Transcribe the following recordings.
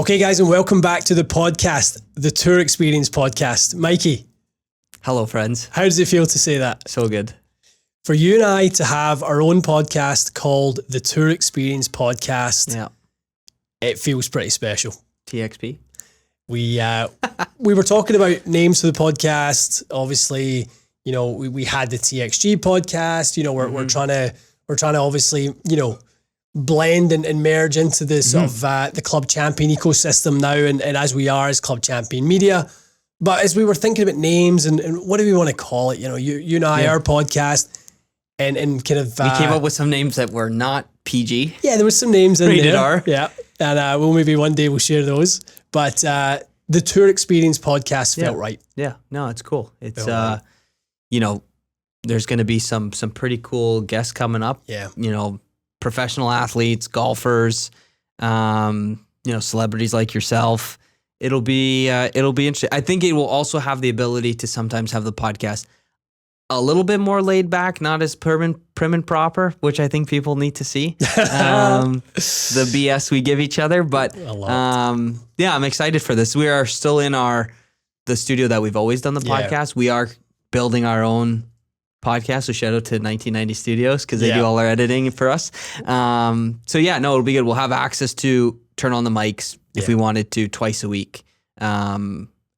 Okay, guys, and welcome back to the podcast, the Tour Experience podcast. Mikey. Hello, friends. How does it feel to say that? So good. For you and I to have our own podcast called the Tour Experience podcast, Yeah. It feels pretty special. TXP. We were talking about names for the podcast. Obviously, you know, we had the TXG podcast. You know, we're trying to obviously, you know, blend and merge into the sort of the Club Champion ecosystem now, and as we are as Club Champion Media. But as we were thinking about names and what do we want to call it, you know, you and I, our podcast, and kind of We came up with some names that were not PG. Yeah, there was some names in Rated there. R. Yeah, and we'll maybe one day we'll share those. But the Tour Experience podcast felt right. Yeah, no, it's cool. It's right. you know, there's going to be some pretty cool guests coming up. Yeah, you know, professional athletes, golfers, you know, celebrities like yourself. It'll be interesting. I think it will also have the ability to sometimes have the podcast a little bit more laid back, not as prim and proper, which I think people need to see. The BS we give each other, but yeah, I'm excited for this. We are still in the studio that we've always done the podcast. We are building our own podcast, so shout out to 1990 Studios because they do all our editing for us. So yeah, no, it'll be good. We'll have access to turn on the mics if we wanted to twice a week,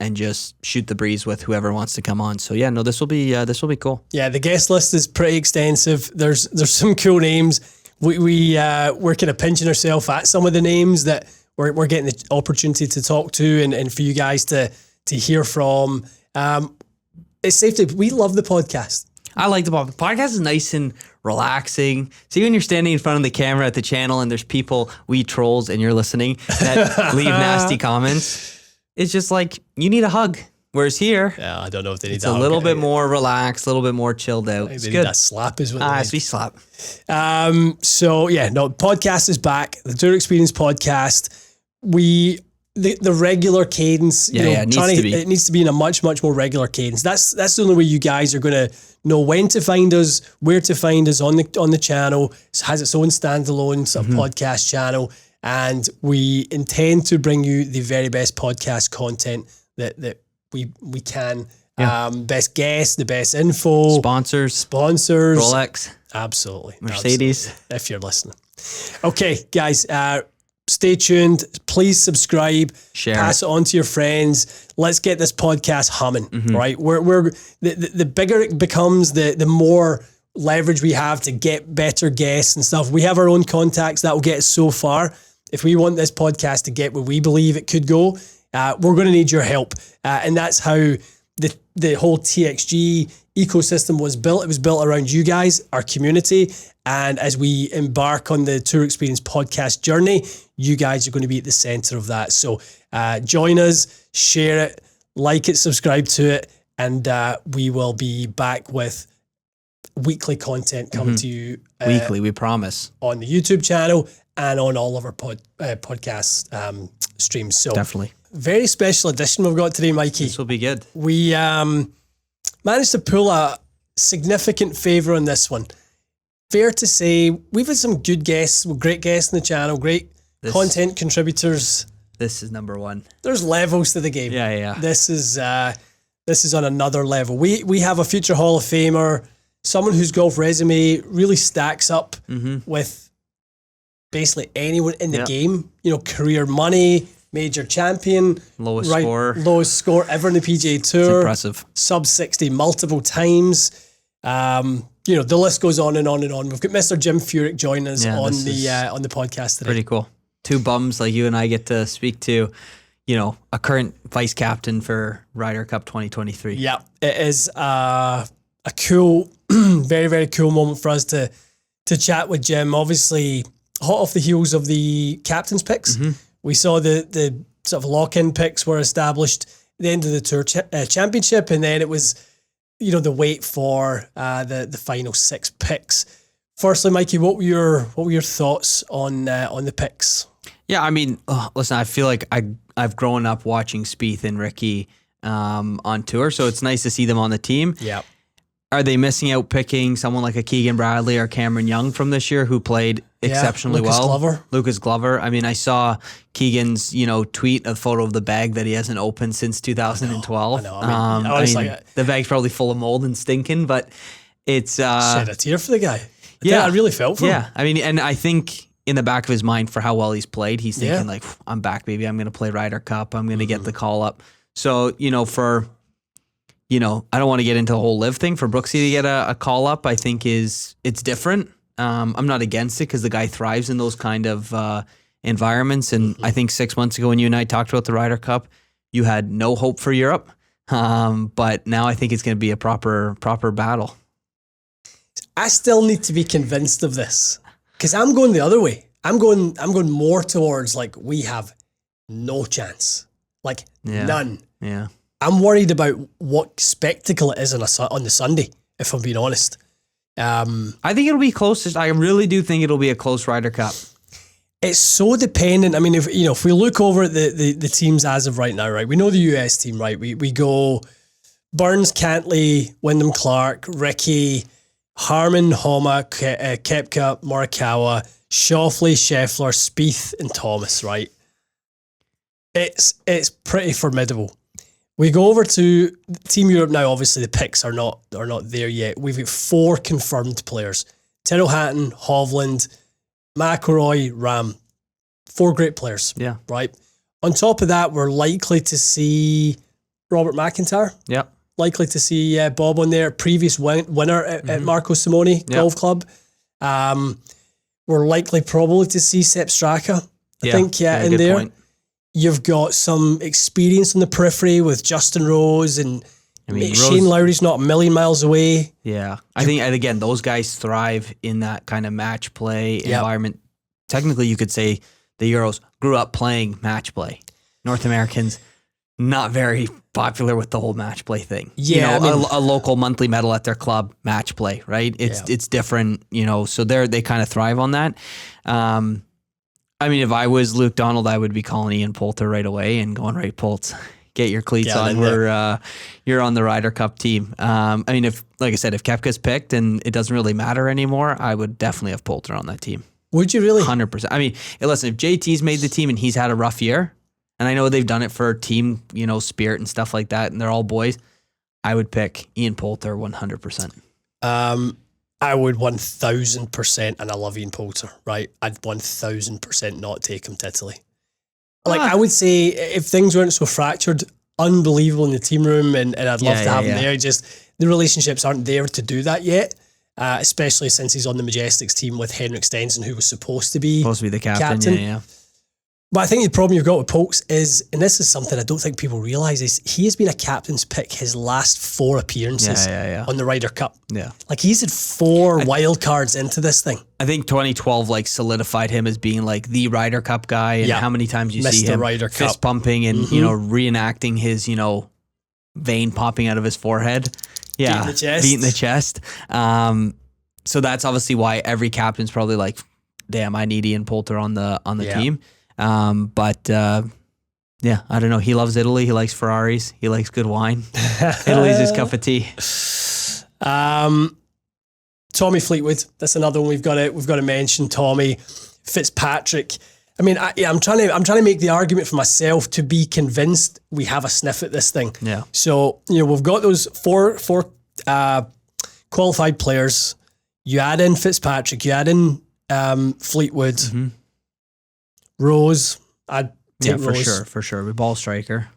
and just shoot the breeze with whoever wants to come on. So yeah, no, this will be cool. Yeah, the guest list is pretty extensive. There's some cool names. We're kind of pinching ourselves at some of the names that we're getting the opportunity to talk to and for you guys to hear from. It's safe to. We love the podcast. I like the podcast. The podcast is nice and relaxing. See, when you're standing in front of the camera at the channel and there's people, we trolls, and you're listening, that leave nasty comments, it's just like, you need a hug. Whereas here, I don't know if they need it's a little bit more relaxed, a little bit more chilled out. It's good. Need that slap is what they need. Sweet slap. So yeah, no, podcast is back. The Tour Experience podcast. The regular cadence, it needs to be in a much more regular cadence. That's the only way you guys are going to know when to find us, where to find us on the channel. It has its own standalone sort of podcast channel, and we intend to bring you the very best podcast content that we can. Yeah. Best guests, the best info, sponsors, Rolex, absolutely, Mercedes, if you're listening. Okay, guys. Stay tuned. Please subscribe. Share. Pass it on to your friends. Let's get this podcast humming. Right? We're the bigger it becomes, the more leverage we have to get better guests and stuff. We have our own contacts that will get us so far. If we want this podcast to get where we believe it could go, we're going to need your help. And that's how the whole TXG ecosystem was built. It was built around you guys, our community. And as we embark on the Tour Experience podcast journey, you guys are going to be at the center of that. So join us, share it, like it, subscribe to it, and we will be back with weekly content coming to you. Weekly, we promise. On the YouTube channel and on all of our podcast streams. So definitely. Very special edition we've got today, Mikey. This will be good. We managed to pull a significant favour on this one. Fair to say, we've had some good guests, great guests on the channel, great content contributors. This is number one. There's levels to the game. Yeah. This is on another level. We have a future Hall of Famer, someone whose golf resume really stacks up with basically anyone in the game. You know, career money, major champion, lowest score ever in the PGA Tour. It's impressive. Sub 60 multiple times. You know, the list goes on and on and on. We've got Mr. Jim Furyk joining us on the podcast today. Pretty cool. Two bums like you and I get to speak to, you know, a current vice captain for Ryder Cup 2023. Yeah, it is a cool, very, very cool moment for us to chat with Jim. Obviously, hot off the heels of the captain's picks. We saw the sort of lock-in picks were established at the end of the Tour Championship, and then it was, you know, the wait for the final 6 picks. Firstly, Mikey, what were your thoughts on the picks? Yeah, I mean, listen, I feel like I've grown up watching Spieth and Ricky on tour, so it's nice to see them on the team. Yeah, are they missing out picking someone like a Keegan Bradley or Cameron Young from this year who played exceptionally well? Lucas Glover. I mean, I saw Keegan's, tweet a photo of the bag that he hasn't opened since 2012. I know. I mean, the bag's probably full of mold and stinking, but it's shed a tear for the guy. I really felt for him. Yeah, I mean, and I think in the back of his mind for how well he's played, he's thinking like, I'm back, baby. I'm going to play Ryder Cup. I'm going to get the call up. So, I don't want to get into the whole live thing. For Brooksy to get a call up, I think it's different. I'm not against it because the guy thrives in those kind of environments. And I think 6 months ago when you and I talked about the Ryder Cup, you had no hope for Europe. But now I think it's going to be a proper battle. I still need to be convinced of this because I'm going the other way. I'm going more towards like we have no chance, like none. Yeah. I'm worried about what spectacle it is on the Sunday, if I'm being honest. I think it'll be close. I really do think it'll be a close Ryder Cup. It's so dependent. I mean, if we look over at the teams as of right now, right, we know the US team, right? We go Burns, Cantley, Wyndham Clark, Ricky, Harman, Homa, Koepka, Morikawa, Schauffele, Scheffler, Spieth, and Thomas, right? It's pretty formidable. We go over to Team Europe now. Obviously, the picks are not there yet. We've got 4 confirmed players: Tyrrell Hatton, Hovland, McIlroy, Rahm. 4 great players. Yeah. Right. On top of that, we're likely to see Robert McIntyre. Yeah. Likely to see Bob on there. Previous winner at Marco Simone Golf Club. We're likely probably to see Sepp Straka. I think in there. Point. You've got some experience on the periphery with Justin Rose and Shane Lowry's not a million miles away. Yeah. I think, and again, those guys thrive in that kind of match play environment. Technically, you could say the Euros grew up playing match play. North Americans, not very popular with the whole match play thing. Yeah. A local monthly medal at their club, match play, right? It's different, so they kind of thrive on that. If I was Luke Donald, I would be calling Ian Poulter right away and going, right, Poults, get your cleats on. You're on the Ryder Cup team. If Koepka's picked and it doesn't really matter anymore, I would definitely have Poulter on that team. Would you really? 100%. Listen, if JT's made the team and he's had a rough year, and I know they've done it for team, spirit and stuff like that, and they're all boys, I would pick Ian Poulter 100%. I would 1,000%, and I love Ian Poulter, right? I'd 1,000% not take him to Italy. I would say if things weren't so fractured, unbelievable in the team room, and I'd love to have him there. Just the relationships aren't there to do that yet, especially since he's on the Majestics team with Henrik Stenson, who was supposed to be the captain. Yeah. But I think the problem you've got with Pokes is, and this is something I don't think people realise, is he has been a captain's pick his last 4 appearances on the Ryder Cup. Yeah. He's had 4 wild cards into this thing. I think 2012 solidified him as being the Ryder Cup guy, and how many times you see him Ryder fist Cup. pumping and reenacting his vein popping out of his forehead. Yeah. Beating the chest. So that's obviously why every captain's probably damn, I need Ian Poulter on the team. I don't know. He loves Italy. He likes Ferraris. He likes good wine. Italy's his cup of tea. Tommy Fleetwood. That's another one we've got to mention. Tommy Fitzpatrick. I'm trying to make the argument for myself to be convinced we have a sniff at this thing. Yeah. So we've got those four qualified players. You add in Fitzpatrick. You add in Fleetwood. Mm-hmm. Rose, I'd take Rose. For sure. The ball striker.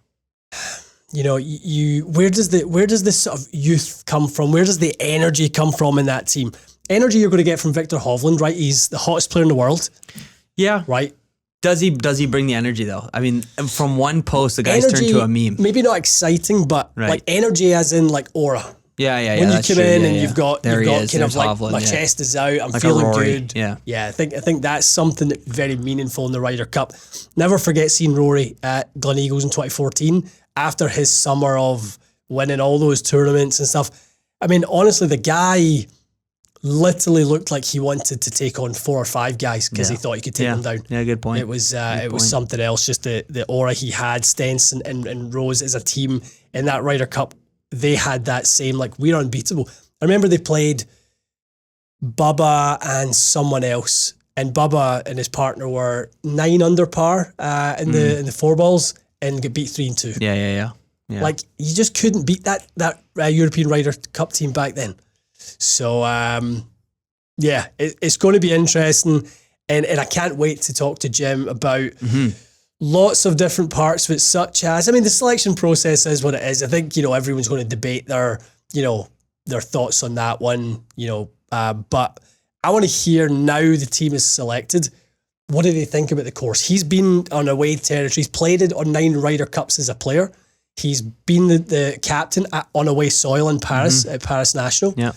Where does this sort of youth come from? Where does the energy come from in that team? Energy you're going to get from Victor Hovland, right? He's the hottest player in the world. Yeah. Right? Does he bring the energy though? From one post, the guy's turned to a meme. Maybe not exciting, but energy as in aura. Yeah. When you come in and you've got kind of Hovland, my chest is out, I'm feeling good. Yeah. I think that's something very meaningful in the Ryder Cup. Never forget seeing Rory at Gleneagles in 2014 after his summer of winning all those tournaments and stuff. Honestly, the guy literally looked like he wanted to take on 4 or 5 guys because he thought he could take them down. Yeah, good point. It was something else. Just the aura he had. Stenson and Rose as a team in that Ryder Cup. They had that same, we're unbeatable. I remember they played Bubba and someone else, and Bubba and his partner were 9 under par in the 4 balls and get beat 3-2. Yeah. Like, you just couldn't beat that European Ryder Cup team back then. So, it's going to be interesting. And I can't wait to talk to Jim about lots of different parts of it, such as, I mean, the selection process is what it is. I think, everyone's going to debate their thoughts on that one, but I want to hear now the team is selected. What do they think about the course? He's been on away territory. He's played it on 9 Ryder Cups as a player. He's been the captain on away soil in Paris, at Paris National. Yeah.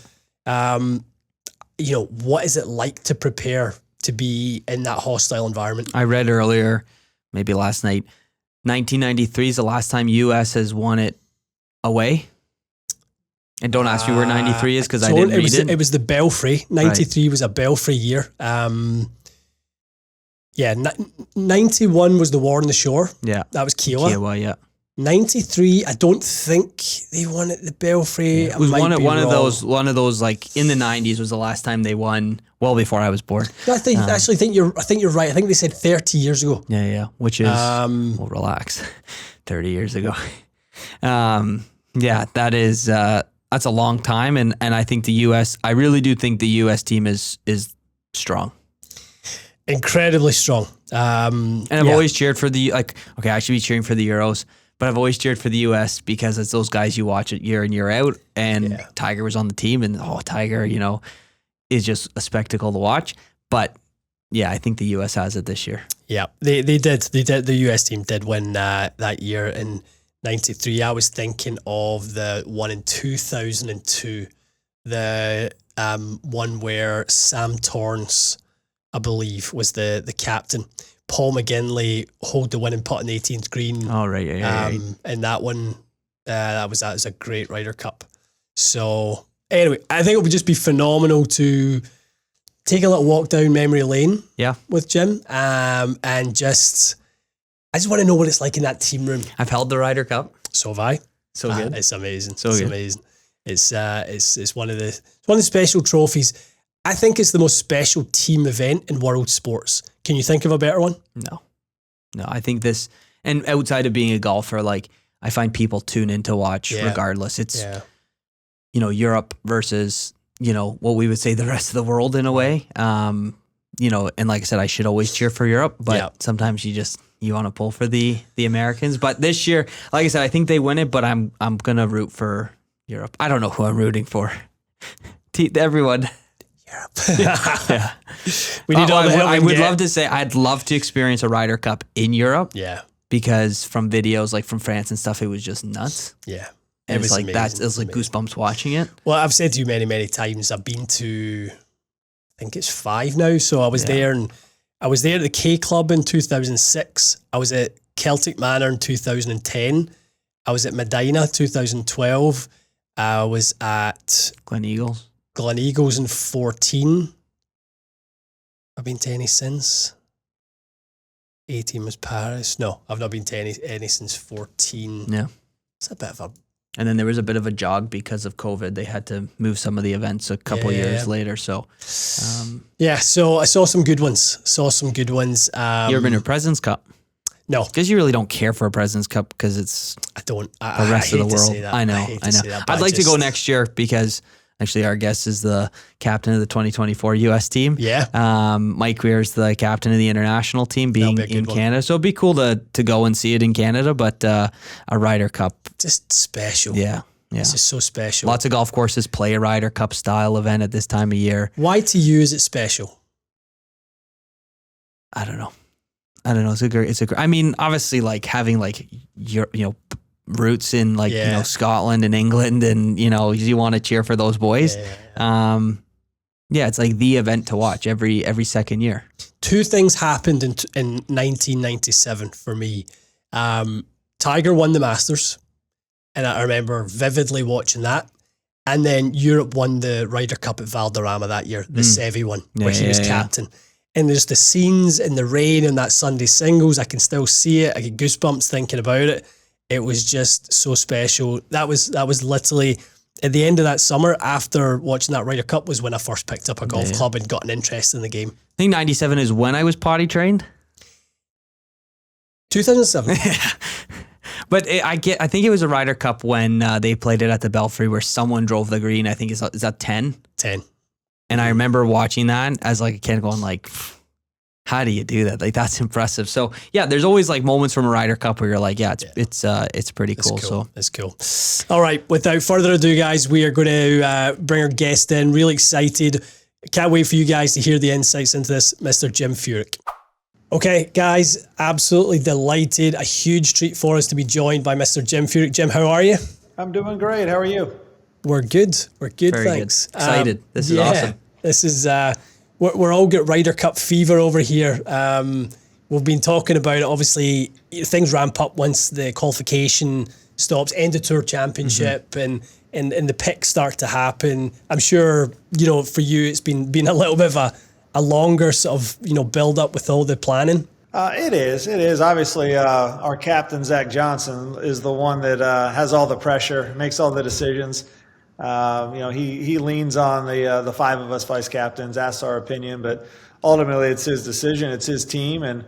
What is it like to prepare to be in that hostile environment? I read earlier, maybe last night, 1993 is the last time US has won it away. And don't ask me where 93 is because I didn't read it. It was the Belfry. 93 was a Belfry year. 91 was the War on the Shore. Yeah. That was Kiowa. Kiowa, yeah. 93, I don't think they won at the Belfry. It was one of those like in the 90s was the last time they won, well before I was born. I think you're right. I think they said 30 years ago. Yeah. Which is well, relax. 30 years ago. That is that's a long time, and I think the US, I really do think the US team is strong. Incredibly strong. And I've always cheered for I should be cheering for the Euros, but I've always cheered for the US because it's those guys you watch it year in, year out. And Tiger was on the team, and Tiger, is just a spectacle to watch. But yeah, I think the US has it this year. Yeah, they did. The US team did win that year in 93. I was thinking of the one in 2002, the one where Sam Torrance, I believe, was the captain. Paul McGinley hold the winning putt on the 18th green. Oh, right, yeah. And that one, that was a great Ryder Cup. So anyway, I think it would just be phenomenal to take a little walk down memory lane with Jim. And I just want to know what it's like in that team room. I've held the Ryder Cup. So have I. So good. It's amazing. So good. Amazing. It's one of the special trophies. I think it's the most special team event in world sports. Can you think of a better one? No, I think this, and outside of being a golfer, like I find people tune in to watch regardless. It's, Europe versus, what we would say the rest of the world in a way. And like I said, I should always cheer for Europe, but sometimes you want to pull for the Americans. But this year, like I said, I think they win it, but I'm going to root for Europe. I don't know who I'm rooting for. Everyone. Yeah. We need all the help. I would love to say I'd love to experience a Ryder Cup in Europe. Yeah. Because from videos like from France and stuff, it was just nuts. Yeah. It was like amazing. It was like goosebumps watching it. Well, I've said to you many, many times, I've been to, I think it's 5 now. So I was there, and I was there at the K Club in 2006. I was at Celtic Manor in 2010. I was at Medina 2012. I was at Gleneagles in 14. I've been to any since. 18 was Paris. No, I've not been to any since 14. Yeah. It's a bit of a... And then there was a bit of a jog because of COVID. They had to move some of the events a couple years later. So, so I saw some good ones. You ever been to a President's Cup? No. Because you really don't care for a President's Cup because it's the rest of the world. I know. I'd like to go next year because... Actually, our guest is the captain of the 2024 U.S. team. Yeah. Mike Weir's the captain of the international team being in Canada. So it'd be cool to go and see it in Canada, but a Ryder Cup. Just special. Yeah. It's just so special. Lots of golf courses play a Ryder Cup style event at this time of year. Why to you is it special? I don't know. It's a great, I mean, obviously like having like your, roots in like Scotland and England, and you want to cheer for those boys. It's like the event to watch every second year. 2 things happened in 1997 for me. Tiger won the Masters, and I remember vividly watching that. And then Europe won the Ryder Cup at Valderrama that year, the Seve one, where he was captain. And there's the scenes in the rain and that Sunday singles. I can still see it. I get goosebumps thinking about it. It was just so special. That was literally at the end of that summer, after watching that Ryder Cup, was when I first picked up a golf club and got an interest in the game. I think 97 is when I was potty trained. 2007. But I think it was a Ryder Cup when they played it at the Belfry where someone drove the green. I think is that 10? 10. And I remember watching that as like a kid going like, how do you do that? Like, that's impressive. So yeah, there's always like moments from a Ryder Cup where you're like, it's pretty cool. So it's cool. All right. Without further ado, guys, we are going to bring our guest in. Really excited. Can't wait for you guys to hear the insights into this, Mr. Jim Furyk. Okay, guys, absolutely delighted. A huge treat for us to be joined by Mr. Jim Furyk. Jim, how are you? I'm doing great. How are you? We're good. We're good. Very Thanks. good. Excited. This is awesome. This is we're all got Ryder Cup fever over here. We've been talking about it. Obviously, things ramp up once the qualification stops, end of tour championship, and the picks start to happen. I'm sure for you it's been a little bit of a longer sort of build up with all the planning. It is. Obviously, our captain, Zach Johnson, is the one that has all the pressure, makes all the decisions. He leans on the five of us vice captains, asks our opinion, but ultimately it's his decision, it's his team, and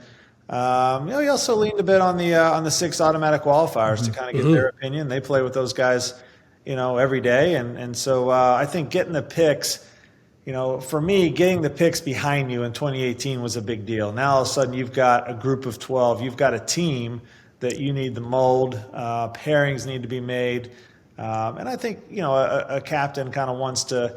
he also leaned a bit on the 6 automatic qualifiers to kind of get their opinion. They play with those guys, every day, and so I think getting the picks. For me, getting the picks behind you in 2018 was a big deal. Now all of a sudden you've got a group of 12, you've got a team that you need to mold, pairings need to be made. And I think, a captain kind of wants to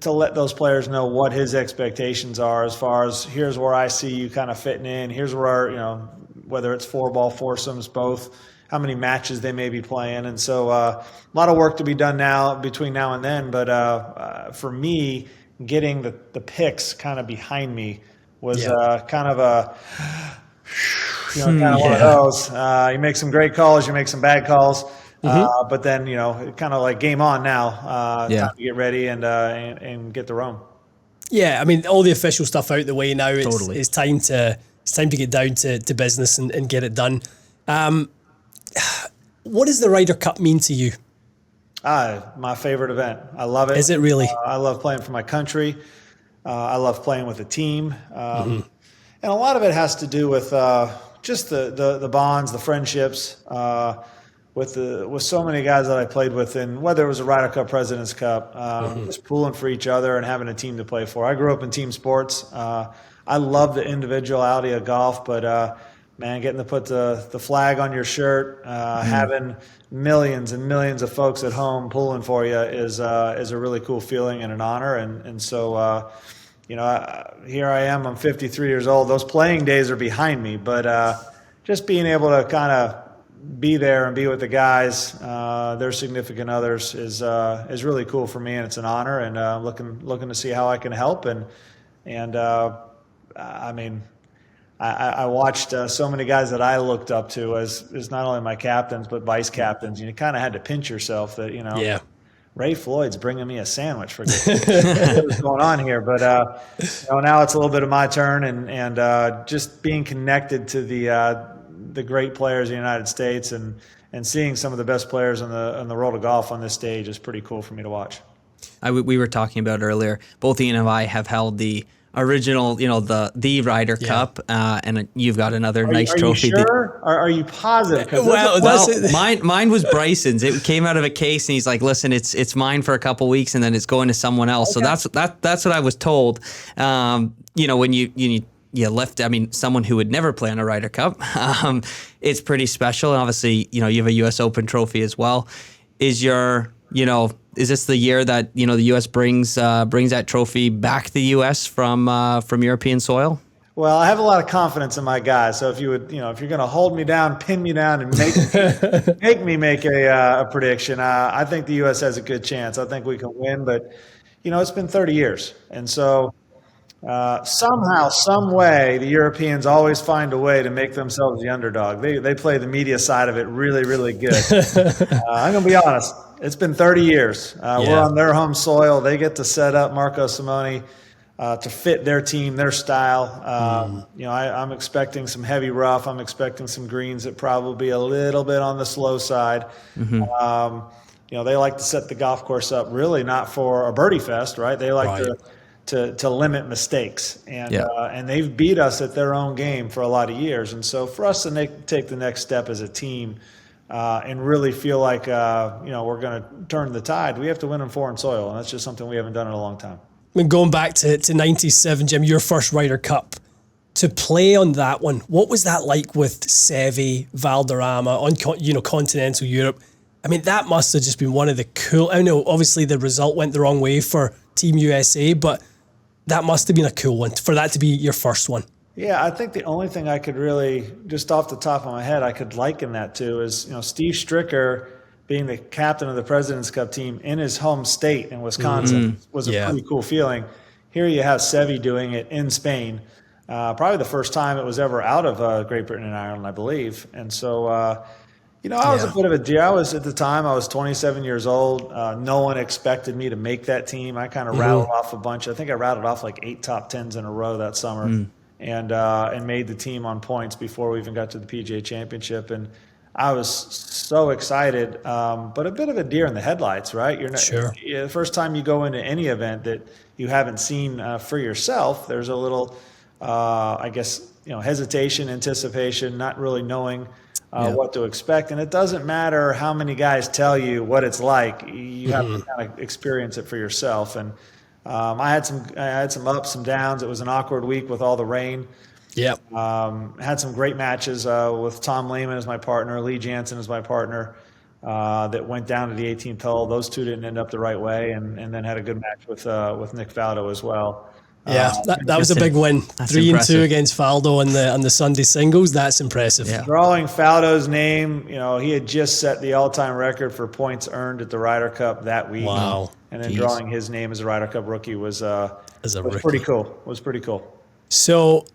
let those players know what his expectations are as far as here's where I see you kind of fitting in. Here's where, whether it's 4-ball, foursomes, both, how many matches they may be playing. And so a lot of work to be done now between now and then. But for me, getting the picks kind of behind me was kind of one of those. You make some great calls, you make some bad calls. But then, kind of like game on now, time to get ready and get the roam. Yeah, I mean, all the official stuff out the way now. It's time to get down to business and get it done. What does the Ryder Cup mean to you? My favorite event. I love it. Is it really? I love playing for my country. I love playing with a team. And a lot of it has to do with just the bonds, the friendships, with so many guys that I played with, and whether it was a Ryder Cup, President's Cup, just pulling for each other and having a team to play for. I grew up in team sports. I love the individuality of golf, but man, getting to put the flag on your shirt, having millions and millions of folks at home pulling for you is a really cool feeling and an honor. And so, here I am. I'm 53 years old. Those playing days are behind me, but just being able to kind of be there and be with the guys, their significant others, is really cool for me, and it's an honor. And looking to see how I can help. And I mean, I watched so many guys that I looked up to as not only my captains but vice captains. You kind of had to pinch yourself that Ray Floyd's bringing me a sandwich for what's going on here. But now it's a little bit of my turn, and just being connected to the great players in the United States and seeing some of the best players in the world of golf on this stage is pretty cool for me to watch. We were talking about earlier. Both Ian and I have held the original, the Ryder Cup, and you've got another nice trophy. Are you sure? Are you positive? Mine was Bryson's. It came out of a case, and he's like, "Listen, it's mine for a couple weeks, and then it's going to someone else." Okay. So that's what I was told. When you left, I mean, someone who would never play on a Ryder Cup, it's pretty special. And obviously, you have a U.S. Open trophy as well. Is this the year that the U.S. brings that trophy back to the U.S. from European soil? Well, I have a lot of confidence in my guys. So if you would, if you're going to hold me down, pin me down, and make me make a prediction, I think the U.S. has a good chance. I think we can win. But it's been 30 years, and so somehow, some way, the Europeans always find a way to make themselves the underdog. They play the media side of it really, really good. I'm going to be honest. It's been 30 years. We're on their home soil. They get to set up Marco Simone to fit their team, their style. I'm expecting some heavy rough. I'm expecting some greens that probably be a little bit on the slow side. they like to set the golf course up really not for a birdie fest, right? They like to limit mistakes, and they've beat us at their own game for a lot of years. And so for us to take the next step as a team and really feel like we're going to turn the tide, we have to win on foreign soil, and that's just something we haven't done in a long time. I mean, going back to 97, Jim, your first Ryder Cup, to play on that one, what was that like with Seve, Valderrama, on continental Europe? I mean, that must have just been one of the cool. I know, obviously, the result went the wrong way for Team USA, but that must have been a cool one for that to be your first one. Yeah, I think the only thing I could really, just off the top of my head, I could liken that to is, Steve Stricker being the captain of the President's Cup team in his home state in Wisconsin was a pretty cool feeling. Here you have Seve doing it in Spain. Probably the first time it was ever out of Great Britain and Ireland, I believe. And so, I was a bit of a deer. At the time, I was 27 years old. No one expected me to make that team. I kind of rattled off a bunch. I think I rattled off like 8 top 10s in a row that summer and made the team on points before we even got to the PGA Championship. And I was so excited, but a bit of a deer in the headlights, right? You're not, the first time you go into any event that you haven't seen for yourself, there's a little hesitation, anticipation, not really knowing what to expect. And it doesn't matter how many guys tell you what it's like. You have to kind of experience it for yourself. And I had some ups, some downs. It was an awkward week with all the rain. Yeah. Had some great matches with Tom Lehman as my partner, Lee Jansen as my partner, that went down to the 18th hole. Those two didn't end up the right way, and then had a good match with Nick Faldo as well. Yeah, that was a big win. 3-2 against Faldo on the Sunday singles. That's impressive. Yeah. Drawing Faldo's name, he had just set the all-time record for points earned at the Ryder Cup that week. Wow. And then drawing his name as a Ryder Cup rookie was pretty cool. Was pretty cool. So,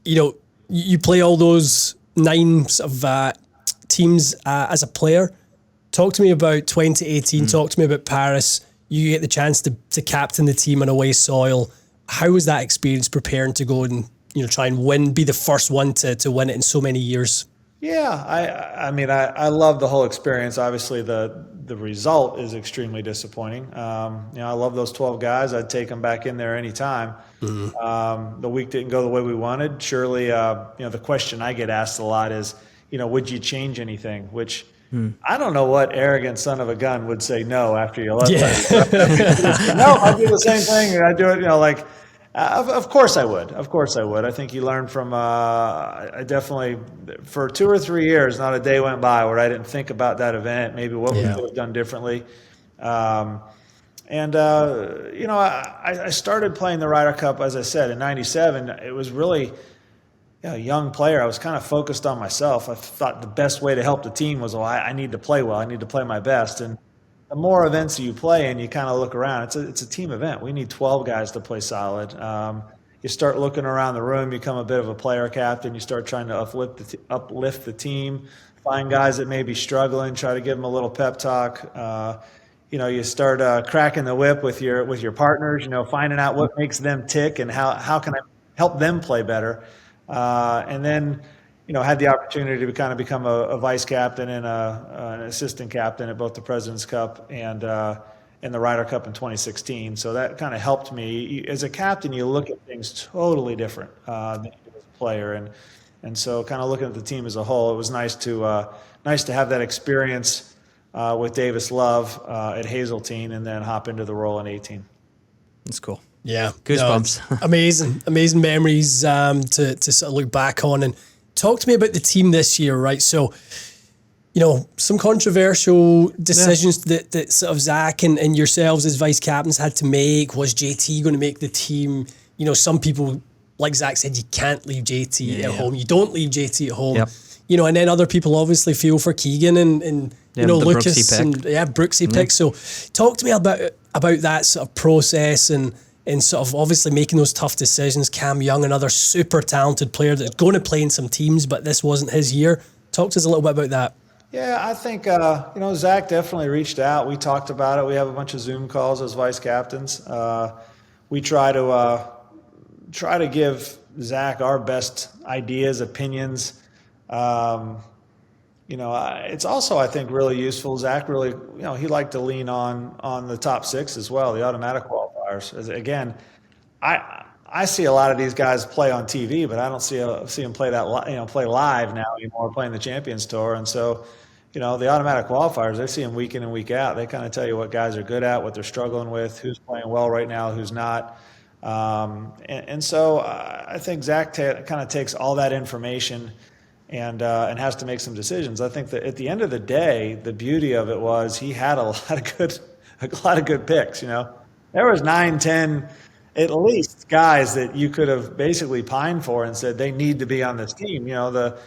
you play all those 9 of teams as a player. Talk to me about 2018. Talk to me about Paris. You get the chance to captain the team on away soil. How was that experience preparing to go and try and win, be the first one to win it in so many years? Yeah, I love the whole experience. Obviously, the result is extremely disappointing. I love those 12 guys. I'd take them back in there anytime. The week didn't go the way we wanted. Surely, the question I get asked a lot is, would you change anything? Which I don't know what arrogant son of a gun would say no after you left. No, I do the same thing. I do it, of course I would. Of course I would. I think you learn from, I definitely, for 2 or 3 years, not a day went by where I didn't think about that event, maybe what we could have done differently. I started playing the Ryder Cup, as I said, in 97. It was really a young player. I was kind of focused on myself. I thought the best way to help the team was, I need to play well. I need to play my best. And the more events you play and you kind of look around, it's a team event. We need 12 guys to play solid. You start looking around the room, you become a bit of a player captain. You start trying to uplift the team, find guys that may be struggling, try to give them a little pep talk. You start cracking the whip with your partners, finding out what makes them tick and how can I help them play better. And then, had the opportunity to kind of become a vice captain and an assistant captain at both the President's Cup and the Ryder Cup in 2016. So that kind of helped me. As a captain, you look at things totally different than you do as a player. And so kind of looking at the team as a whole, it was nice to have that experience with Davis Love at Hazeltine and then hop into the role in 18. That's cool. Yeah. Goosebumps. No, amazing memories to sort of look back on. And talk to me about the team this year, right? So, some controversial decisions that sort of Zach and yourselves as vice captains had to make. Was JT going to make the team? Some people, like Zach said, you can't leave JT at home. You don't leave JT at home. Yep. And then other people obviously feel for Keegan and Lucas Brooksy pick. So talk to me about that sort of process and sort of obviously making those tough decisions. Cam Young, another super talented player that's going to play in some teams, but this wasn't his year. Talk to us a little bit about that. Yeah, I think, Zach definitely reached out. We talked about it. We have a bunch of Zoom calls as vice captains. We try to give Zach our best ideas, opinions. It's also, I think, really useful. Zach really, he liked to lean on the top six as well, the automatic qualifiers. Again, I see a lot of these guys play on TV, but I don't see them play play live now anymore, playing the Champions Tour. And so, the automatic qualifiers, they see them week in and week out. They kind of tell you what guys are good at, what they're struggling with, who's playing well right now, who's not. So I think Zach kind of takes all that information and has to make some decisions. I think that at the end of the day, the beauty of it was he had a lot of good picks. There was 9, 10, at least guys that you could have basically pined for and said they need to be on this team. The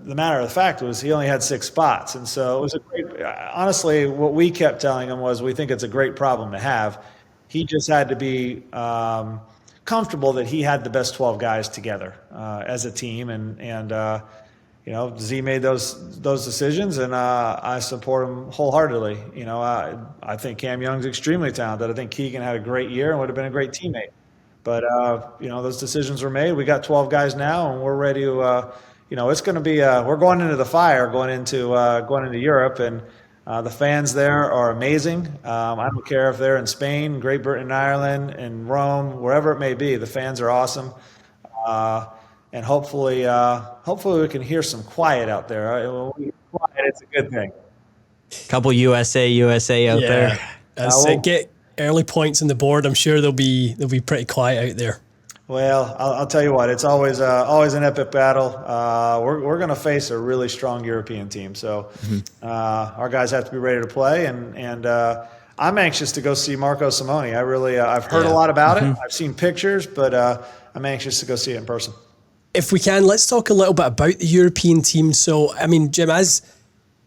matter of the fact was he only had 6 spots, and so it was honestly, what we kept telling him was we think it's a great problem to have. He just had to be comfortable that he had the best 12 guys together as a team, and Z made those decisions, and I support him wholeheartedly. I think Cam Young's extremely talented. I think Keegan had a great year and would have been a great teammate. But those decisions were made. We got 12 guys now, and we're ready to. It's going to be. We're going into the fire, going into Europe, and the fans there are amazing. I don't care if they're in Spain, Great Britain, Ireland, and Rome, wherever it may be. The fans are awesome, and hopefully we can hear some quiet out there. When we hear quiet, it's a good thing. Couple USA out there. Get early points on the board. I'm sure they'll be pretty quiet out there. Well, I'll tell you what, it's always an epic battle. We're going to face a really strong European team, so our guys have to be ready to play. And I'm anxious to go see Marco Simone. I've heard a lot about it. I've seen pictures, but I'm anxious to go see it in person. If we can, let's talk a little bit about the European team. So, I mean, Jim, as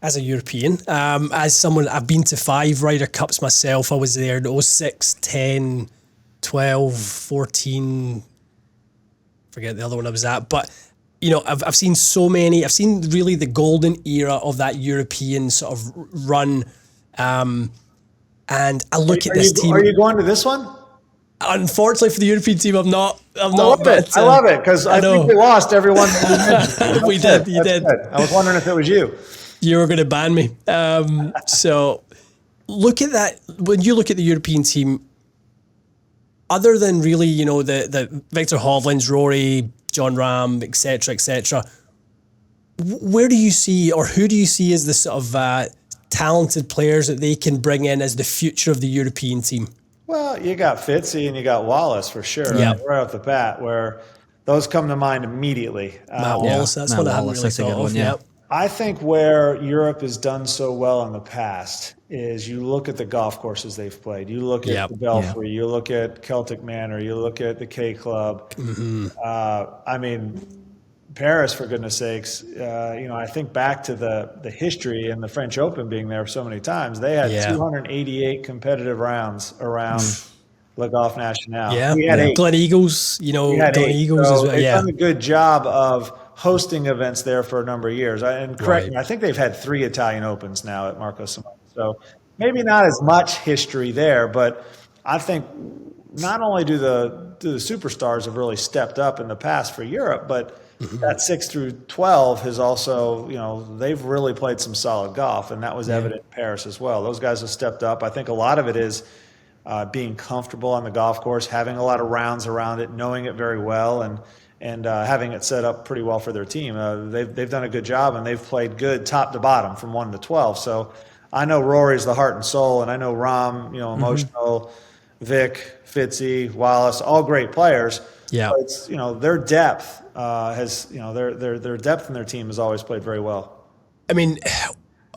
a European, as someone, I've been to 5 Ryder Cups myself. I was there in 06, 10, 12, 14. Forget the other one I was at, but I've seen so many. I've seen really the golden era of that European sort of run, and I look at this team. Are you going to this one? Unfortunately for the European team, I'm not. I love it because I think we lost everyone. We did. You did. Good. I was wondering if it was you. You were going to ban me. So look at that. When you look at the European team, other than really, the Victor Hovland's, Rory, John Rahm, et cetera, where do you see, or who do you see as the sort of talented players that they can bring in as the future of the European team? Well, you got Fitzy and you got Wallace for sure. Yep. Right off the bat, where those come to mind immediately. Matt Wallace, that's what I hadn't really thought of. Yep. I think where Europe has done so well in the past is you look at the golf courses they've played. You look at the Belfry. You look at Celtic Manor. You look at the K Club. I mean, Paris, for goodness sakes. I think back to the history and the French Open being there so many times. They had 288 competitive rounds around Le Golf National. Yeah, we had 8. Glen Eagles. Glen Eagles so as well. They've done a good job of hosting events there for a number of years. And correct me, I think they've had 3 Italian Opens now at Marco Simone. So maybe not as much history there, but I think not only do the superstars have really stepped up in the past for Europe, but that 6 through 12 has also, they've really played some solid golf, and that was evident in Paris as well. Those guys have stepped up. I think a lot of it is being comfortable on the golf course, having a lot of rounds around it, knowing it very well, and having it set up pretty well for their team. They've done a good job, and they've played good top to bottom from 1 to 12. So I know Rory's the heart and soul, and I know Rahm, emotional, Vic, Fitzy, Wallace, all great players. Yeah, but it's, their depth their depth in their team has always played very well. I mean,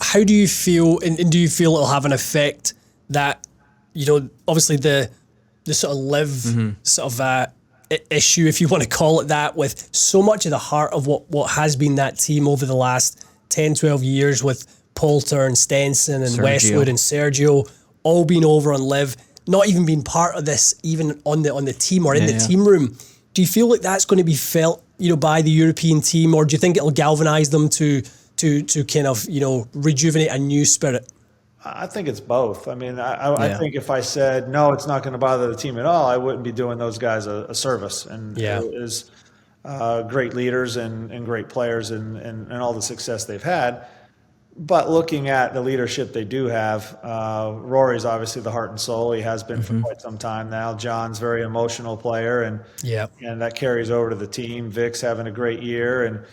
how do you feel, and do you feel it'll have an effect that, obviously the sort of live sort of issue, if you want to call it that, with so much of the heart of what has been that team over the last 10, 12 years with Poulter and Stenson and Sergio. Westwood and Sergio all being over on live, not even being part of this, even on the team or in the team room. Do you feel like that's going to be felt, by the European team, or do you think it'll galvanise them to kind of, rejuvenate a new spirit? I think it's both. I mean, I think if I said, no, it's not going to bother the team at all, I wouldn't be doing those guys a service. And great leaders and great players and all the success they've had. But looking at the leadership they do have, Rory's obviously the heart and soul. He has been for quite some time now. John's a very emotional player, and that carries over to the team. Vic's having a great year, and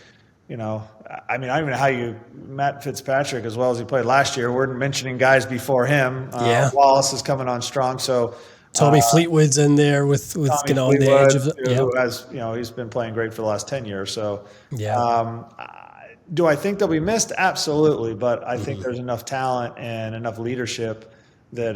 I mean, I don't even know how Matt Fitzpatrick, as well as he played last year. We're mentioning guys before him. Wallace is coming on strong, so. Tommy Fleetwood's in there with on the edge of it. Who has, he's been playing great for the last 10 years. So, do I think they'll be missed? Absolutely. But I think there's enough talent and enough leadership that,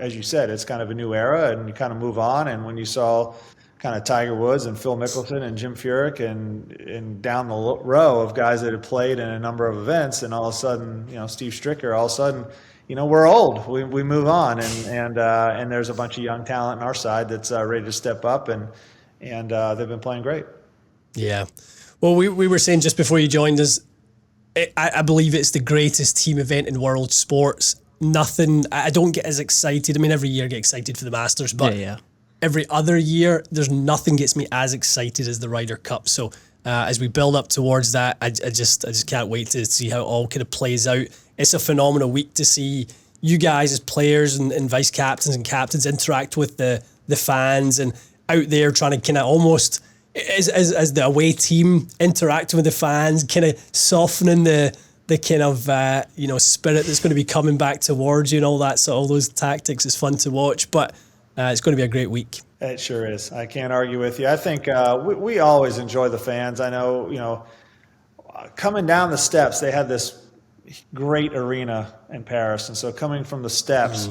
as you said, it's kind of a new era and you kind of move on. And when you saw kind of Tiger Woods and Phil Mickelson and Jim Furyk and down the row of guys that had played in a number of events, and all of a sudden, Steve Stricker, all of a sudden, we're old. We move on, and there's a bunch of young talent on our side that's ready to step up, and they've been playing great. Yeah. Well, we were saying just before you joined us, I believe it's the greatest team event in world sports. I don't get as excited. I mean, every year I get excited for the Masters, but every other year, there's nothing gets me as excited as the Ryder Cup. So as we build up towards that, I just can't wait to see how it all kind of plays out. It's a phenomenal week to see you guys as players and vice captains and captains interact with the fans and out there trying to kind of almost as the away team interacting with the fans, kind of softening the kind of spirit that's going to be coming back towards you and all that. So all those tactics is fun to watch, but it's going to be a great week. It sure is. I can't argue with you. I think we always enjoy the fans. I know, coming down the steps, they had this great arena in Paris. And so coming from the steps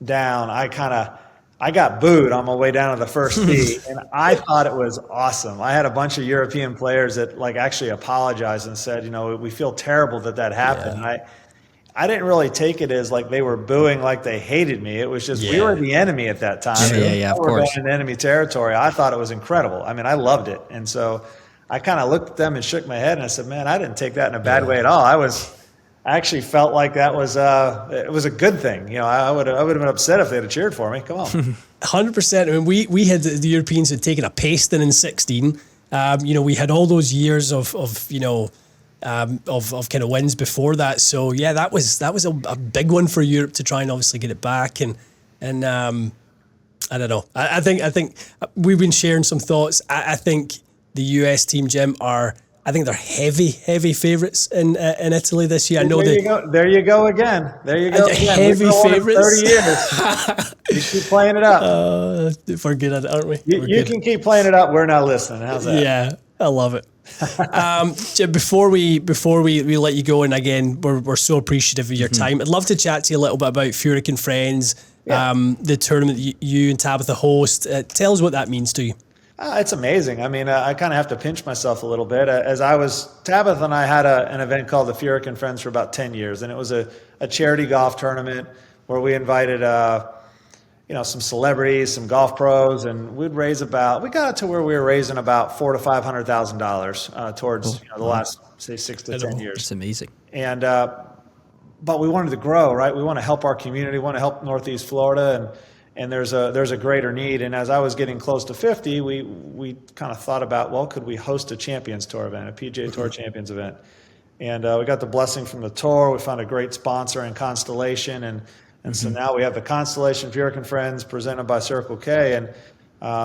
down, I got booed on my way down to the first tee, and I thought it was awesome. I had a bunch of European players that actually apologized and said, we feel terrible that happened. Yeah. And I didn't really take it as they were booing like they hated me. It was just we were the enemy at that time. Of course. Going in enemy territory. I thought it was incredible. I mean, I loved it. And so I kind of looked at them and shook my head and I said, man, I didn't take that in a bad way at all. I actually felt like that was it was a good thing. I would have been upset if they'd have cheered for me. Come on. 100%. I mean, we had the Europeans had taken a pasting in 16. We had all those years of kind of wins before that. So yeah, that was a big one for Europe to try and obviously get it back. And I don't know. I think we've been sharing some thoughts. I think the US team, Jim, I think they're heavy favourites in Italy this year. I know there you go again. There you go again. Heavy favourites. 30 years. You keep playing it up. We're good at it, aren't we? You can keep playing it up. We're not listening. How's that? Yeah, I love it. Jim, before we let you go, and again, we're so appreciative of your time. I'd love to chat to you a little bit about Furyk and Friends, the tournament that you and Tabitha host. Tell us what that means to you. It's amazing. I mean, I kind of have to pinch myself a little bit. Tabitha and I had an event called the Furyk and Friends for about 10 years, and it was a charity golf tournament where we invited, some celebrities, some golf pros, and we got it to where we were raising about $400,000 to $500,000 towards the last, say, 6 to 10 years. It's amazing. And but we wanted to grow, right? We want to help our community, we want to help Northeast Florida, and there's a greater need. And as I was getting close to 50, we kind of thought about, well, could we host a Champions Tour event, a PGA Tour Champions event? And we got the blessing from the tour. We found a great sponsor in Constellation, and so now we have the Constellation Furyk and Friends presented by Circle K. And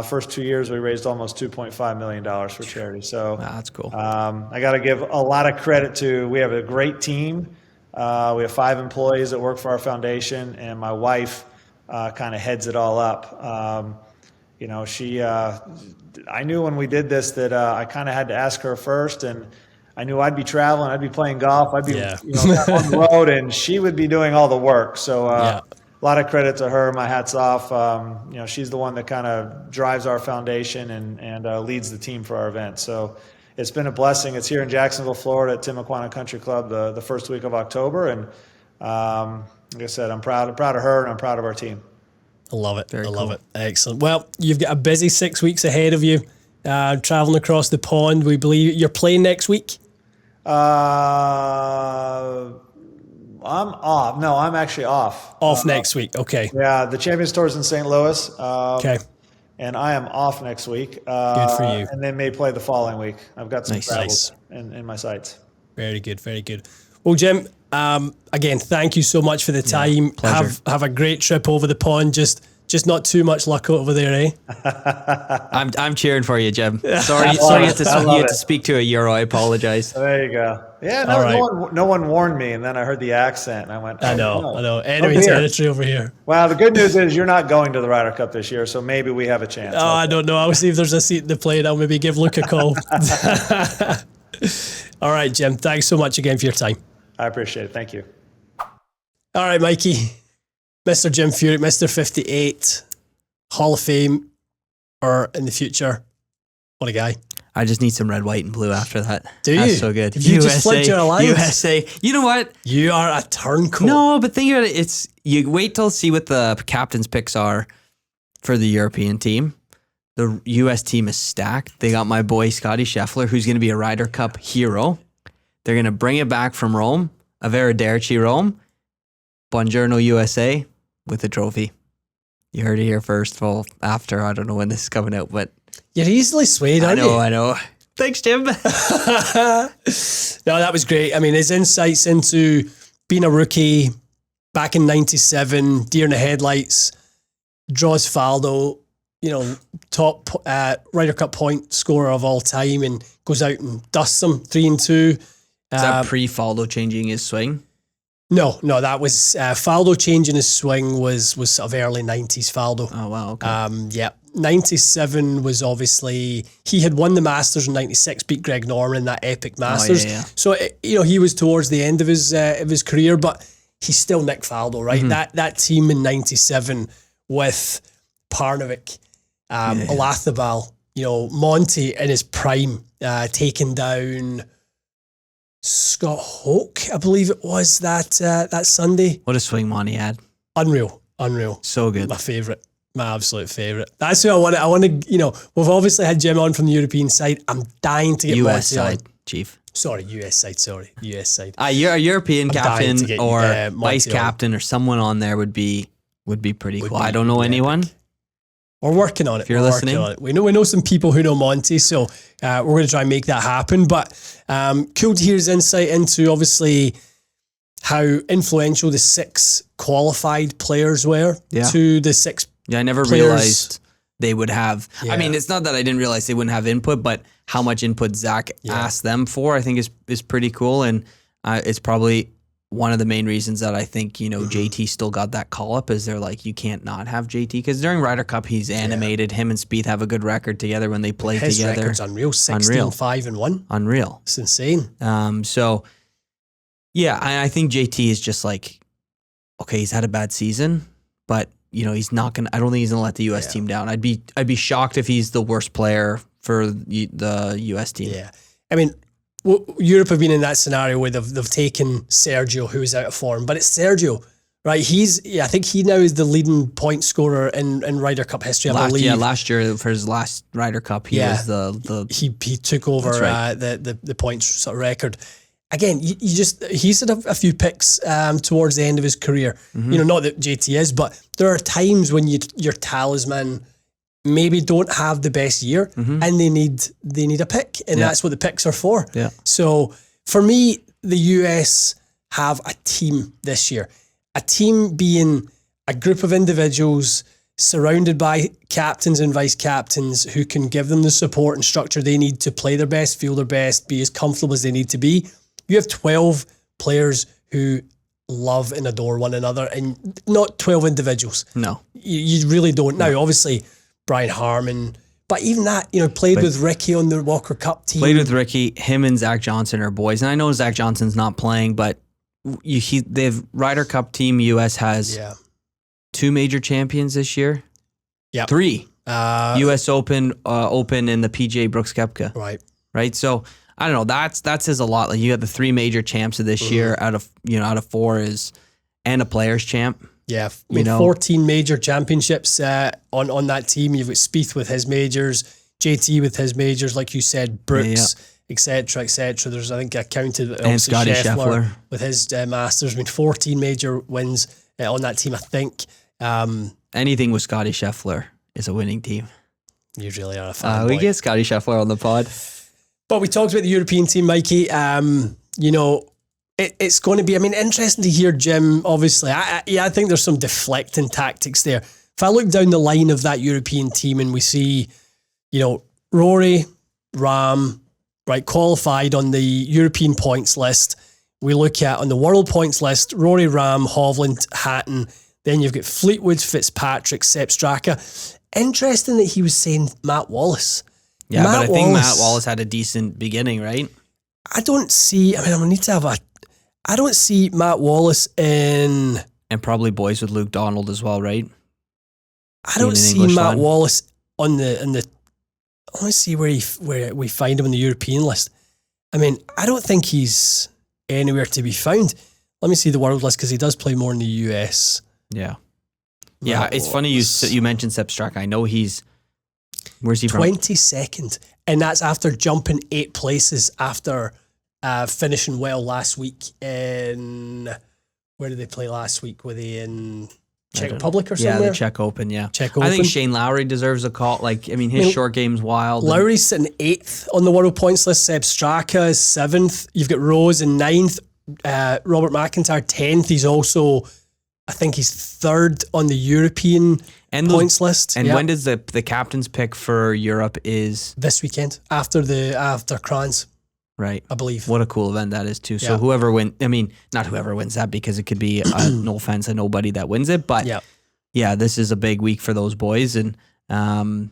first 2 years, we raised almost $2.5 million for charity. So that's cool. I got to give a lot of credit we have a great team. We have 5 employees that work for our foundation, and my wife kind of heads it all up. I knew when we did this that I kind of had to ask her first, and I knew I'd be traveling, I'd be playing golf, I'd be on the road, and she would be doing all the work. So a lot of credit to her. My hat's off. She's the one that kind of drives our foundation and leads the team for our event. So it's been a blessing. It's here in Jacksonville, Florida at Timuquana Country Club the first week of October, and like I said, I'm proud of her, and I'm proud of our team. I love it. Love it. Excellent. Well, you've got a busy 6 weeks ahead of you, traveling across the pond. We believe you're playing next week. I'm off. No, I'm actually off. Next week. Okay. Yeah, the Champions Tour's in St. Louis. Okay. and I am off next week. Good for you. And then may play the following week. I've got some travels Nice. in my sights. Very good, very good. Well, Jim, again, thank you so much for the time. Pleasure. Have a great trip over the pond. Just not too much luck over there, eh? I'm cheering for you, Jim. Sorry you had to speak to a Euro. I apologize. There you go. Yeah, no one warned me, and then I heard the accent, and I went, I know. Enemy territory over here. Well, the good news is you're not going to the Ryder Cup this year, so maybe we have a chance. Oh, I don't know. I'll see if there's a seat in the plane. I'll maybe give Luke a call. All right, Jim. Thanks so much again for your time. I appreciate it. Thank you. All right, Mikey. Mr. Jim Furyk, Mr. 58, Hall of Fame, or in the future. What a guy. I just need some red, white, and blue after that. Do you? That's so good. You just flipped your alliance. USA. You know what? You are a turncoat. No, but think about it. You wait till see what the captain's picks are for the European team. The US team is stacked. They got my boy Scotty Scheffler, who's going to be a Ryder Cup hero. They're going to bring it back from Rome, Arrivederci Rome, Buongiorno USA, with a trophy. You heard it here first. Well, after, I don't know when this is coming out, but you're easily swayed, aren't you? I know. Thanks, Jim. No, that was great. I mean, his insights into being a rookie back in 97, deer in the headlights, draws Faldo, top Ryder Cup point scorer of all time, and goes out and dusts them 3-2. Is that pre-Faldo changing his swing? No, that was Faldo changing his swing was sort of early 90s Faldo. Oh, wow. Okay. 97 was obviously, he had won the Masters in 96, beat Greg Norman in that epic Masters. Yeah. So, he was towards the end of his career, but he's still Nick Faldo, right? Mm-hmm. That team in 97 with Parnevik, Olathabal, Monty in his prime, taking down Scott Hoke, I believe it was that Sunday. What a swing Monty had. Unreal. So good. My absolute favourite. That's who I want to, we've obviously had Jim on from the European side. I'm dying to get US Monty side, on. Chief. Sorry, US side. You're a European captain or vice Monty captain or someone on there would be pretty cool. I don't know anyone. We're working on it. If you're listening. We know some people who know Monty, so we're going to try and make that happen. But cool to hear his insight into obviously how influential the 6 qualified players were to the 6. Yeah, I never realized they would have. Yeah. I mean, it's not that I didn't realize they wouldn't have input, but how much input Zach asked them for, I think is pretty cool, and it's probably one of the main reasons that I think, JT still got that call up is they're like, you can't not have JT, because during Ryder Cup, he's animated. Him and Spieth have a good record together when they play His together. record's unreal, 16-5-1. Unreal. It's insane. So, yeah, I think JT is just like, okay, he's had a bad season, but, he's not going to, I don't think he's going to let the U.S. team down. I'd be shocked if he's the worst player for the U.S. team. Yeah. I mean, Europe have been in that scenario where they've taken Sergio, who is out of form, but it's Sergio, right? I think he now is the leading point scorer in Ryder Cup history, I believe. Yeah, last year for his last Ryder Cup, he was he took over the points sort of record. Again, he's had a few picks towards the end of his career. Mm-hmm. Not that JT is, but there are times when your talisman maybe don't have the best year, and they need a pick, and that's what the picks are for. Yeah. So for me, the US have a team this year, a team being a group of individuals surrounded by captains and vice captains who can give them the support and structure they need to play their best, feel their best, be as comfortable as they need to be. You have 12 players who love and adore one another, and not 12 individuals. No. You really don't. Now, obviously, Brian Harmon, but even that, played with Ricky on the Walker Cup team. Played with Ricky. Him and Zach Johnson are boys. And I know Zach Johnson's not playing, but they've Ryder Cup team US has 2 major champions this year. Yeah. 3. US Open and the PGA Brooks Koepka. Right. So I don't know. That says a lot. Like, you got the 3 major champs of this year out of 4 and a players champ. Yeah, 14 major championships on that team. You've got Spieth with his majors, JT with his majors, like you said, Brooks, etc., etc. There's, I think, I counted and Scotty Scheffler with his Masters. 14 major wins on that team, I think. Anything with Scotty Scheffler is a winning team. You really are a fan. We get Scotty Scheffler on the pod. But we talked about the European team, Mikey. It's going to be, interesting to hear Jim, obviously. I think there's some deflecting tactics there. If I look down the line of that European team and we see, Rory, Rahm, right, qualified on the European points list. We look at on the world points list, Rory, Rahm, Hovland, Hatton. Then you've got Fleetwood, Fitzpatrick, Sepp Straka. Interesting that he was saying Matt Wallace. Yeah, but I think Matt Wallace had a decent beginning, right? I don't see Matt Wallace in... And probably boys with Luke Donald as well, right? I don't see Matt Wallace on the... I want to see where we find him on the European list. I don't think he's anywhere to be found. Let me see the world list because he does play more in the US. Yeah. Yeah, Matt it's Wallace. funny you mentioned Sepp Straka. I know where's he from? 22nd. And that's after jumping 8 places after finishing well last week in... Where did they play last week? Were they in Czech Republic or somewhere? Yeah, the Czech Open, yeah. Czech Open. I think Shane Lowry deserves a call. His short game's wild. Lowry's sitting 8th on the world points list. Sepp Straka is 7th. You've got Rose in 9th. Robert McIntyre 10th. He's also, I think he's 3rd on the European points list. And when does the captain's pick for Europe is? This weekend, after Crans. Right. I believe. What a cool event that is too. So whoever wins, not whoever wins that because it could be, no offense, nobody that wins it. But this is a big week for those boys. And the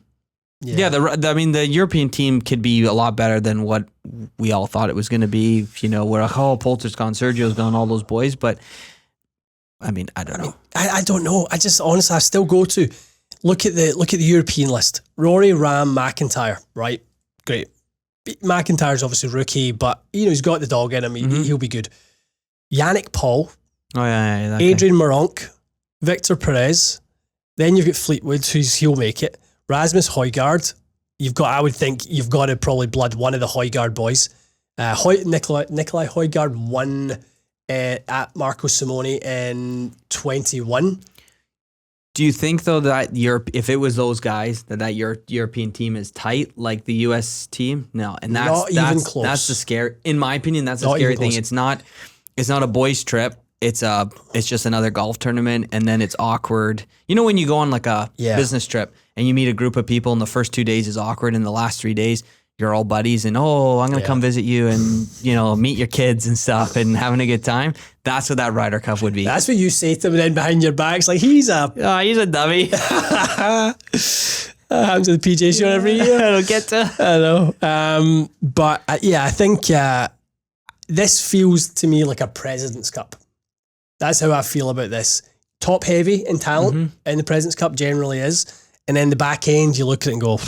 European team could be a lot better than what we all thought it was going to be. We're like, Poulter's gone, Sergio's gone, all those boys. But I don't know. I don't know. I just honestly, I still go to look at the European list. Rory, Rahm, McIntyre, right? Great. McIntyre's obviously rookie, but he's got the dog in him. He'll be good. Yannick Paul. Oh yeah, Adrian Moronk, Victor Perez. Then you've got Fleetwood, he'll make it. Rasmus Højgaard. I would think you've got to probably blood one of the Højgaard boys. Nikolai Højgaard won at Marco Simone in 21. Do you think though that if it was those guys that European team is tight like the US team? No, and that's even close. That's the scary. In my opinion, that's the scary thing. It's not a boys' trip. It's just another golf tournament, and then it's awkward. When you go on like a business trip and you meet a group of people, and the first 2 days is awkward, and the last 3 days you're all buddies, and I'm gonna come visit you, and meet your kids and stuff, and having a good time. That's what that Ryder Cup would be. That's what you say to them, and then behind your back's like he's a dummy. Happens to the PGA Show every year. I don't get to. I know. But I think this feels to me like a President's Cup. That's how I feel about this. Top heavy in talent in the President's Cup generally is, and then the back end you look at it and go,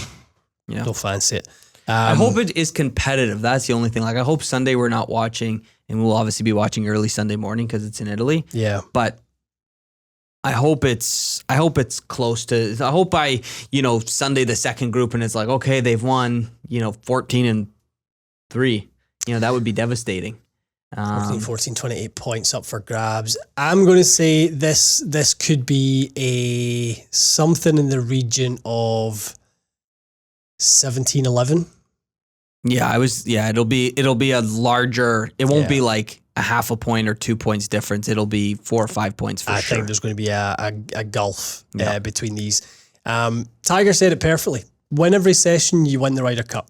don't fancy it. I hope it is competitive. That's the only thing. I hope Sunday we're not watching, and we'll obviously be watching early Sunday morning because it's in Italy. Yeah. But I hope it's close to. I hope by Sunday the second group and it's like okay they've won 14-3. That would be devastating. 14, 28 points up for grabs. I'm going to say this could be something in the region of 17-11. Yeah, it'll be a larger. It won't be like a half a point or 2 points difference. It'll be 4 or 5 points for sure. I think there's going to be a gulf between these. Tiger said it perfectly. Win every session, you win the Ryder Cup.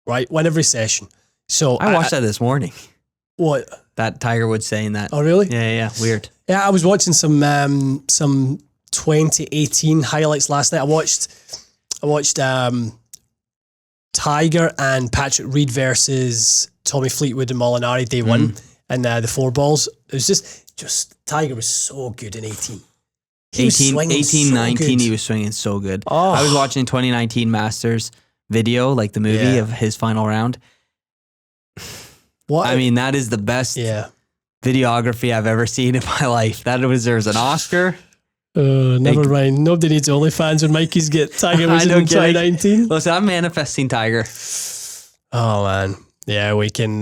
Right? Win every session. So I watched that this morning. What? That Tiger Woods saying that. Oh, really? Yeah. Weird. Yeah, I was watching some 2018 highlights last night. I watched Tiger and Patrick Reed versus Tommy Fleetwood and Molinari day one, and the 4 balls. It was just Tiger was so good in 18. 18, 19, he was swinging so good. Oh. I was watching 2019 Masters video, like the movie of his final round. What? That is the best videography I've ever seen in my life. That deserves an Oscar. Never mind. Nobody needs OnlyFans when Mikey's get Tiger Woods in 2019. Listen, I'm manifesting Tiger. Oh man, yeah, we can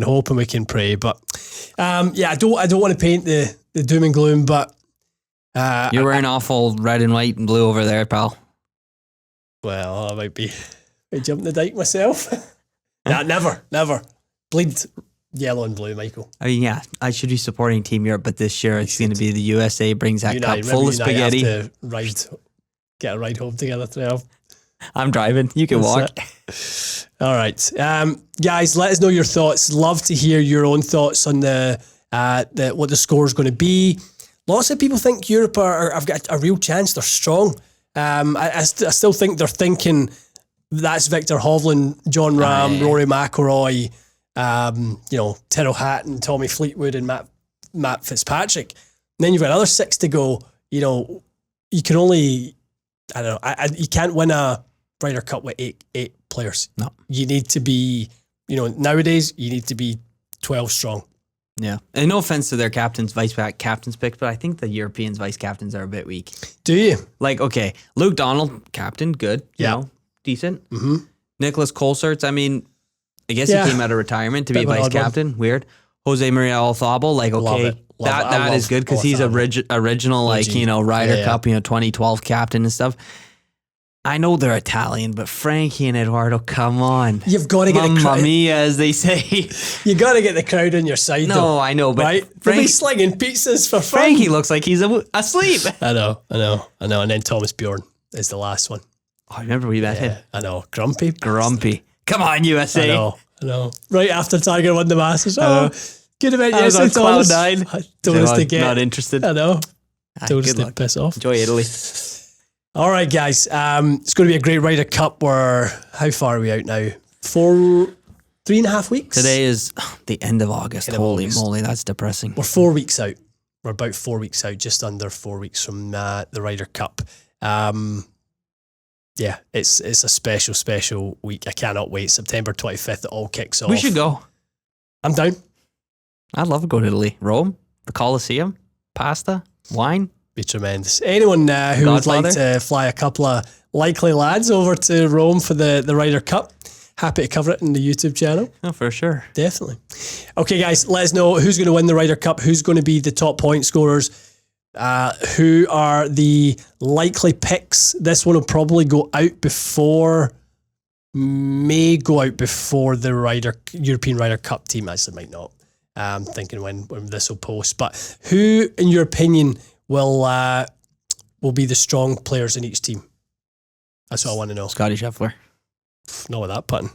hope and we can pray, but I don't want to paint the doom and gloom, but you're wearing awful red and white and blue over there, pal. Well, I might be jumping the dike myself. Nah, never. Bleed yellow and blue, Michael. I mean, yeah, I should be supporting Team Europe, but this year it's going to be the USA brings that cup full of spaghetti. Have to get a ride home together, 12. I'm driving. You can walk. All right. Guys, let us know your thoughts. Love to hear your own thoughts on the what the score is going to be. Lots of people think Europe have got a real chance. They're strong. I still think they're thinking that's Victor Hovland, John Rahm, Rory McIlroy, Tyrrell Hatton, Tommy Fleetwood, and Matt Fitzpatrick. And then you've got another 6 to go. You can only, I don't know, you can't win a Ryder Cup with eight players. No. You need to be, nowadays, you need to be 12 strong. Yeah. And no offense to their captains, vice captains picks, but I think the Europeans vice captains are a bit weak. Do you? Like, okay, Luke Donald, captain, good. Decent. Mm-hmm. Nicholas Colserts, I mean, I guess he came out of retirement to be vice captain. Weird. Jose Maria Althabo, like, okay, that is good because he's original, like, Ryder Cup, 2012 captain and stuff. I know they're Italian, but Frankie and Eduardo, come on. You've got to get the crowd. Mamma mia, as they say. You got to get the crowd on your side, though. No, I know, but right? They'll be slinging pizzas for fun. Frankie looks like he's asleep. I know. And then Thomas Bjorn is the last one. Oh, I remember we met him. I know. Grumpy. Come on, USA. I know. Right after Tiger won the Masters. Good event yesterday, Cloud Thomas. 9. Told us to get. Not interested. I know. Told us to piss off. Enjoy Italy. All right, guys. It's going to be a great Ryder Cup. How far are we out now? 3.5 weeks? Today is the end of August. Holy moly, that's depressing. We're 4 weeks out. We're about 4 weeks out, just under 4 weeks from the Ryder Cup. It's a special week. I cannot wait. September 25th, it all kicks off. We should go. I'm down. I'd love to go to Italy. Rome, the Colosseum, pasta, wine. Be tremendous. Anyone who would like to fly a couple of likely lads over to Rome for the Ryder Cup, happy to cover it in the YouTube channel. Oh, for sure. Definitely. Okay, guys, let us know who's going to win the Ryder Cup, who's going to be the top point scorers, who are the likely picks. This one will probably go out before the European Ryder Cup team. Actually, might not. I'm thinking when this will post. But who, in your opinion, will be the strong players in each team? That's what I want to know. Scotty Scheffler. Not with that putting.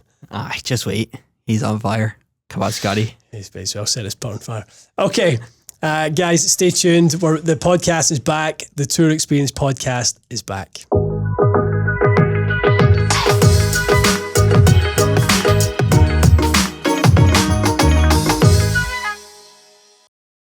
Just wait. He's on fire. Come on, Scotty. He's basically all set his putt on fire. Okay, guys, stay tuned. The podcast is back. The Tour Experience podcast is back.